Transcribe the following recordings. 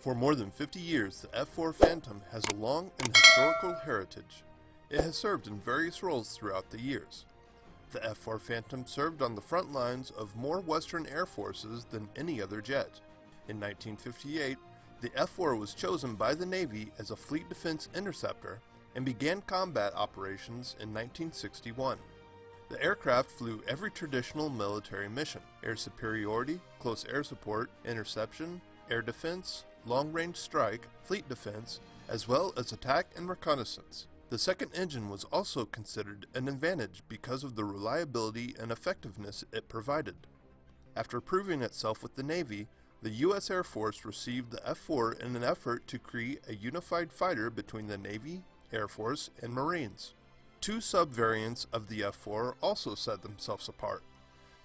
For more than 50 years, the F-4 Phantom has a long and historical heritage. It has served in various roles throughout the years. The F-4 Phantom served on the front lines of more Western Air Forces than any other jet. In 1958, the F-4 was chosen by the Navy as a Fleet Defense Interceptor and began combat operations in 1961. The aircraft flew every traditional military mission: air superiority, close air support, interception, air defense, long-range strike, fleet defense, as well as attack and reconnaissance. The second engine was also considered an advantage because of the reliability and effectiveness it provided. After proving itself with the Navy, the U.S. Air Force received the F-4 in an effort to create a unified fighter between the Navy, Air Force, and Marines. Two sub-variants of the F-4 also set themselves apart: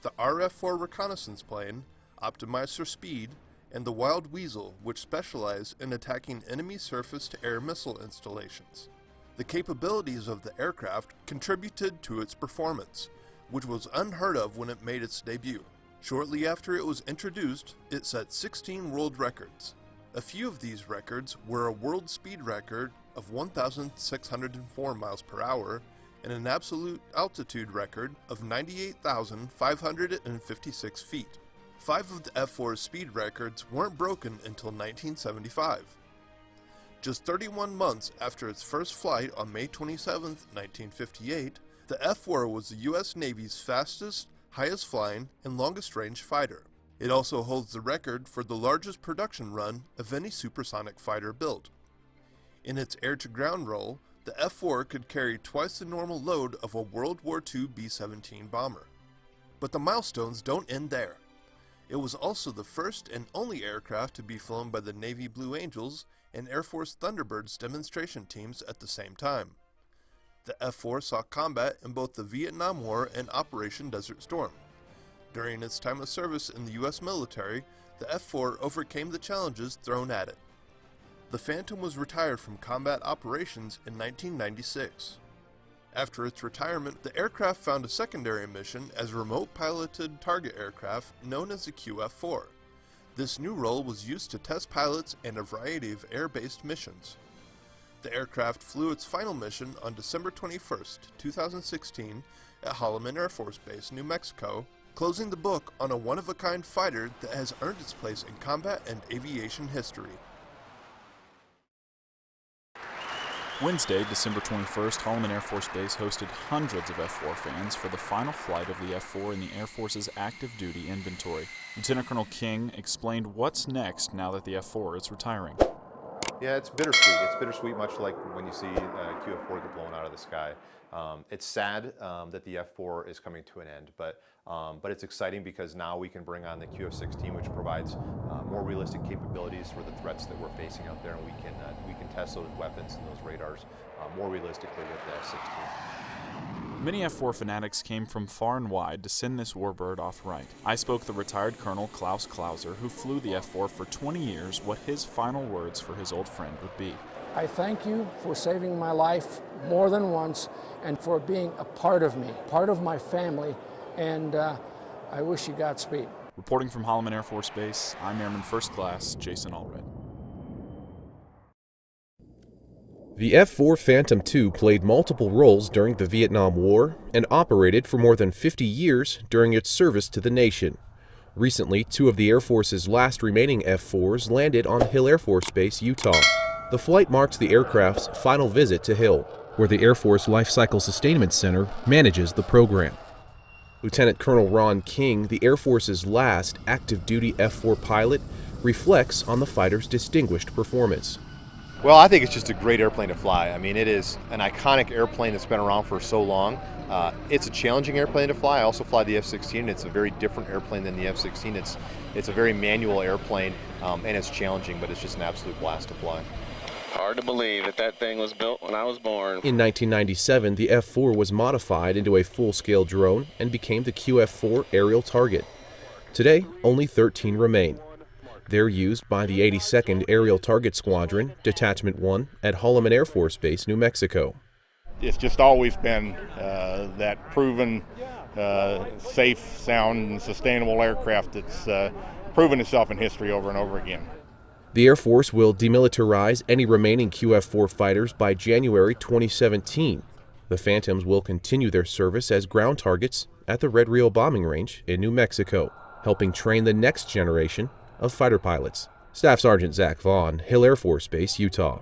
the RF-4 reconnaissance plane, optimized for speed, and the Wild Weasel, which specialized in attacking enemy surface-to-air missile installations. The capabilities of the aircraft contributed to its performance, which was unheard of when it made its debut. Shortly after it was introduced, it set 16 world records. A few of these records were a world speed record of 1,604 miles per hour and an absolute altitude record of 98,556 feet. 5 of the F-4's speed records weren't broken until 1975. Just 31 months after its first flight on May 27, 1958, the F-4 was the U.S. Navy's fastest, highest flying, and longest range fighter. It also holds the record for the largest production run of any supersonic fighter built. In its air-to-ground role, the F-4 could carry twice the normal load of a World War II B-17 bomber. But the milestones don't end there. It was also the first and only aircraft to be flown by the Navy Blue Angels and Air Force Thunderbirds demonstration teams at the same time. The F-4 saw combat in both the Vietnam War and Operation Desert Storm. During its time of service in the U.S. military, the F-4 overcame the challenges thrown at it. The Phantom was retired from combat operations in 1996. After its retirement, the aircraft found a secondary mission as a remote-piloted target aircraft known as the QF-4. This new role was used to test pilots and a variety of air-based missions. The aircraft flew its final mission on December 21, 2016 at Holloman Air Force Base, New Mexico, closing the book on a one-of-a-kind fighter that has earned its place in combat and aviation history. Wednesday, December 21st, Holloman Air Force Base hosted hundreds of F-4 fans for the final flight of the F-4 in the Air Force's active duty inventory. Lieutenant Colonel King explained what's next now that the F-4 is retiring. Yeah, it's bittersweet. It's bittersweet, much like when you see QF-4 get blown out of the sky. It's sad that the F-4 is coming to an end, but it's exciting because now we can bring on the QF-16, which provides more realistic capabilities for the threats that we're facing out there, and we can test those weapons and those radars more realistically with the F-16. Many F-4 fanatics came from far and wide to send this warbird off right. I spoke the retired Colonel Klaus Klauser, who flew the F-4 for 20 years, what his final words for his old friend would be. I thank you for saving my life more than once and for being a part of me, part of my family, and I wish you Godspeed. Reporting from Holloman Air Force Base, I'm Airman First Class Jason Allred. The F-4 Phantom II played multiple roles during the Vietnam War and operated for more than 50 years during its service to the nation. Recently, 2 of the Air Force's last remaining F-4s landed on Hill Air Force Base, Utah. The flight marks the aircraft's final visit to Hill, where the Air Force Life Cycle Sustainment Center manages the program. Lieutenant Colonel Ron King, the Air Force's last active-duty F-4 pilot, reflects on the fighter's distinguished performance. Well, I think it's just a great airplane to fly. I mean, it is an iconic airplane that's been around for so long. It's a challenging airplane to fly. I also fly the F-16. It's a very different airplane than the F-16. It's a very manual airplane, and it's challenging, but it's just an absolute blast to fly. Hard to believe that thing was built when I was born. In 1997, the F-4 was modified into a full-scale drone and became the QF-4 aerial target. Today, only 13 remain. They're used by the 82nd Aerial Target Squadron, Detachment 1, at Holloman Air Force Base, New Mexico. It's just always been that proven, safe, sound, and sustainable aircraft that's proven itself in history over and over again. The Air Force will demilitarize any remaining QF-4 fighters by January 2017. The Phantoms will continue their service as ground targets at the Red Rio bombing range in New Mexico, helping train the next generation of fighter pilots. Staff Sergeant Zach Vaughn, Hill Air Force Base, Utah.